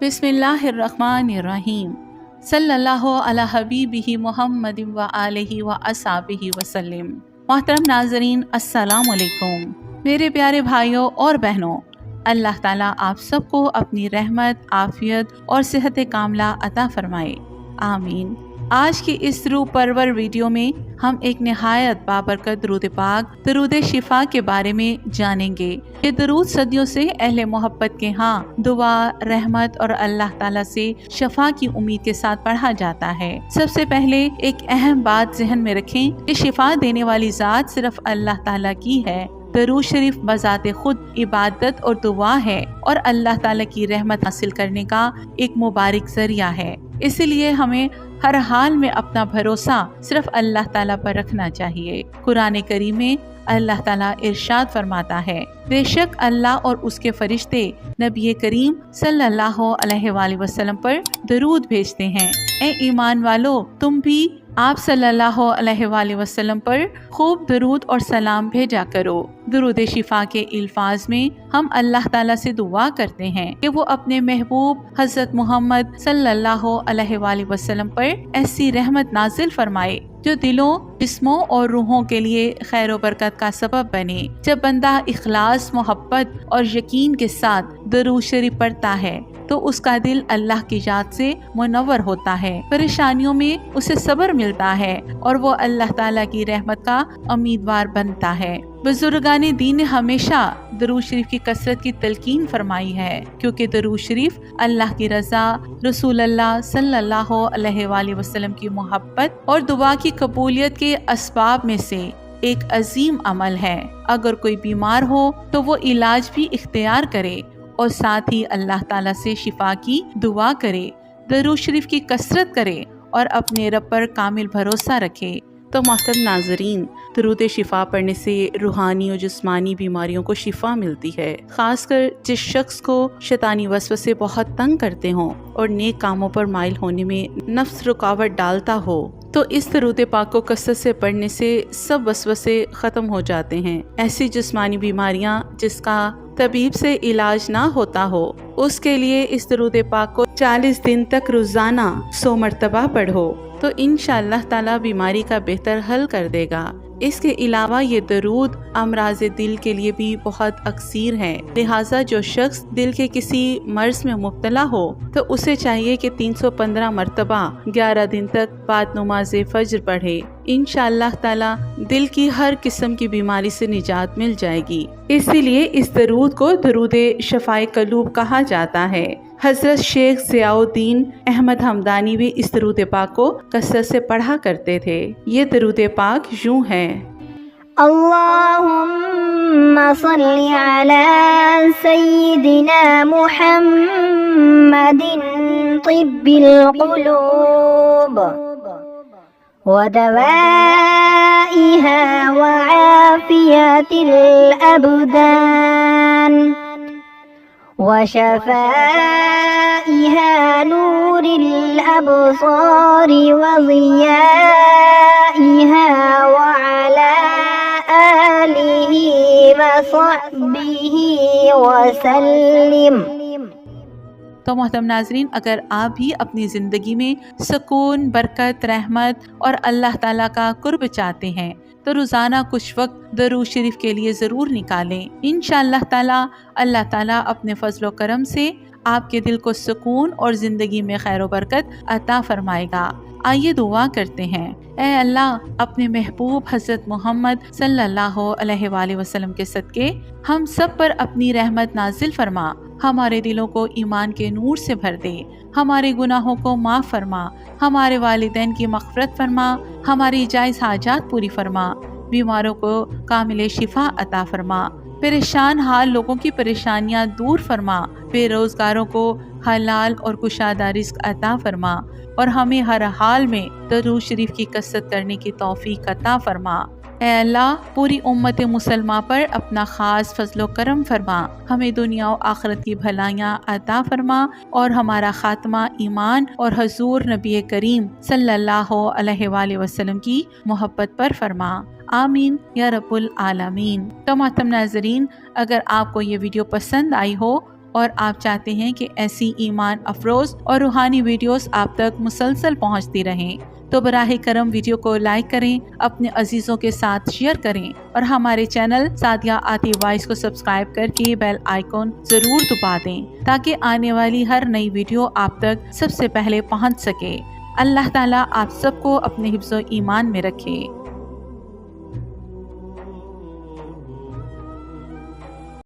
बिस्मिल्लाहिर्रहमानिर्रहीम सल्लल्लाहु अला हबीबिही मुहम्मद व आलिही व अस्हाबिही वसल्लम। मोहतरम नाज़रीन, अस्सलाम वालेकुम। मेरे प्यारे भाइयों और बहनों, अल्लाह ताला आप सबको अपनी रहमत, आफ़ियत और सेहत कामला अता फरमाए, आमीन। आज की इस रूह परवर वीडियो में हम एक निहायत बाबरकत दरूद पाक दरूद शिफा के बारे में जानेंगे। ये दरूद सदियों से अहले मोहब्बत के यहाँ दुआ, रहमत और अल्लाह ताला से शफा की उम्मीद के साथ पढ़ा जाता है। सबसे पहले एक अहम बात ज़हन में रखें कि शिफा देने वाली ज़ात सिर्फ अल्लाह ताला की है। दरूद शरीफ बज़ाते खुद इबादत और दुआ है और अल्लाह ताला की रहमत हासिल करने का एक मुबारक ज़रिया है। इसलिए हमें हर हाल में अपना भरोसा सिर्फ अल्लाह ताला पर रखना चाहिए। कुरान करीम में अल्लाह ताला इरशाद फरमाता है, बेशक अल्लाह और उसके फरिश्ते नबी करीम सल्लल्लाहु अलैहि वसल्लम पर दरूद भेजते हैं। ए ईमान वालो, तुम भी आप सल्लल्लाहु अलैहि वसल्लम पर खूब दरूद और सलाम भेजा करो। दरूद शिफा के अल्फाज में हम अल्लाह ताला से दुआ करते हैं कि वो अपने महबूब हज़रत मोहम्मद सल्लल्लाहु अलैहि वसल्लम पर ऐसी रहमत नाजिल फरमाए जो दिलों, जिस्मों और रूहों के लिए खैर व बरकत का सबब बने। जब बंदा इखलास, मोहब्बत और यकीन के साथ दरूद शरीफ पढ़ता है तो उसका दिल अल्लाह की याद से मुनव्वर होता है, परेशानियों में उसे सब्र मिलता है और वो अल्लाह ताला की रहमत का उम्मीदवार बनता है। बुजुर्गान दीन ने हमेशा दरूद शरीफ की कसरत की तलकीन फरमाई है, क्योंकि दरूद शरीफ अल्लाह की रज़ा, रसूल अल्लाह सल्लल्लाहु अलैहि वसल्लम की मोहब्बत और दुआ की कबूलियत के असबाब में से एक अजीम अमल है। अगर कोई बीमार हो तो वो इलाज भी इख्तियार करे और साथ ही अल्लाह ताला से शिफा की दुआ करे, दरूद शरीफ की कसरत करे और अपने रब पर कामिल भरोसा रखे। तो मोहतरम नाज़रीन, दरूद शिफा पढ़ने से रूहानी और जिस्मानी बीमारियों को शिफा मिलती है। खासकर जिस शख्स को शैतानी वसवसे बहुत तंग करते हों और नेक कामों पर माइल होने में नफ्स रुकावट डालता हो, तो इस दरूद पाक को कसरत से पढ़ने से सब वसवसे ख़त्म हो जाते हैं। ऐसी जिस्मानी बीमारियां जिसका तबीब से इलाज ना होता हो, उसके लिए इस दरूद पाक को 40 दिन तक रोज़ाना 100 मरतबा पढ़ो तो इंशाअल्लाह ताला बीमारी का बेहतर हल कर देगा। इसके अलावा ये दरूद अमराज दिल के लिए भी बहुत अक्सीर है। लिहाजा जो शख्स दिल के किसी मर्ज में मुब्तला हो तो उसे चाहिए कि 315 मरतबा 11 दिन तक बाद नमाज फज्र पढ़े। इंशाअल्लाह ताला दिल की हर किस्म की बीमारी से निजात मिल जाएगी। इसीलिए इस दरूद को दरूद शफाए कलूब कहा जाता है। हजरत शेख ज़ियाउद्दीन अहमद हमदानी भी इस दरूद पाक को कसरत से पढ़ा करते थे। ये दरूद पाक यूं है, अल्लाहुम्मा सल्ली अला सय्यिदिना मुहम्मदिन तिब्बिल कुलूब व दवाइहा व आफियतिल अबदान व शफाइहा नूरिल अबसारि व ज़ियाइहा व अला आलिहि व सहबिहि व सल्लिम। तो मोहतरम नाज़रीन, अगर आप भी अपनी ज़िंदगी में सुकून, बरकत, रहमत और अल्लाह ताला का कुर्ब चाहते हैं तो रोज़ाना कुछ वक्त दरूद शरीफ के लिए ज़रूर निकालें। इंशाअल्लाह ताला अल्लाह ताला अपने फजल व करम से आपके दिल को सुकून और ज़िंदगी में खैर व बरकत अता फरमाएगा। आइए दुआ करते हैं। ऐ अल्लाह, अपने महबूब हज़रत मोहम्मद सल्लल्लाहु अलैहि वसल्लम के सदके हम सब पर अपनी रहमत नाजिल फरमा, हमारे दिलों को ईमान के नूर से भर दे, हमारे गुनाहों को माफ़ फरमा, हमारे वालिदैन की मग़फ़िरत फरमा, हमारी जायज़ हाजात पूरी फरमा, बीमारों को कामिल शिफा अता फरमा, परेशान हाल लोगों की परेशानियां दूर फरमा, बेरोज़गारों को हलाल और कुशादा रिज़्क़ अता फरमा और हमें हर हाल में दरूद शरीफ की कसरत करने की तौफ़ीक़ अता फरमा। ऐ अल्लाह, पूरी उम्मत मुसलमा पर अपना ख़ास फजलो करम फरमा, हमें दुनिया और आखिरत की भलाइयाँ अता फरमा और हमारा ख़ात्मा ईमान और हजूर नबी करीम सल्लल्लाहु अलैहि वसल्लम की मोहब्बत पर फरमा। आमीन या रब्बुल आलमीन। तो मोहतरम नाज़रीन, अगर आपको ये वीडियो पसंद आई हो اور آپ چاہتے ہیں کہ ایسی ایمان افروز اور روحانی ویڈیوز آپ تک مسلسل پہنچتی رہیں تو براہ کرم ویڈیو کو لائک کریں، اپنے عزیزوں کے ساتھ شیئر کریں اور ہمارے چینل سعدیہ آتی وائس کو سبسکرائب کر کے بیل آئیکن ضرور دبا دیں تاکہ آنے والی ہر نئی ویڈیو آپ تک سب سے پہلے پہنچ سکے۔ اللہ تعالیٰ آپ سب کو اپنے حفظ و ایمان میں رکھے۔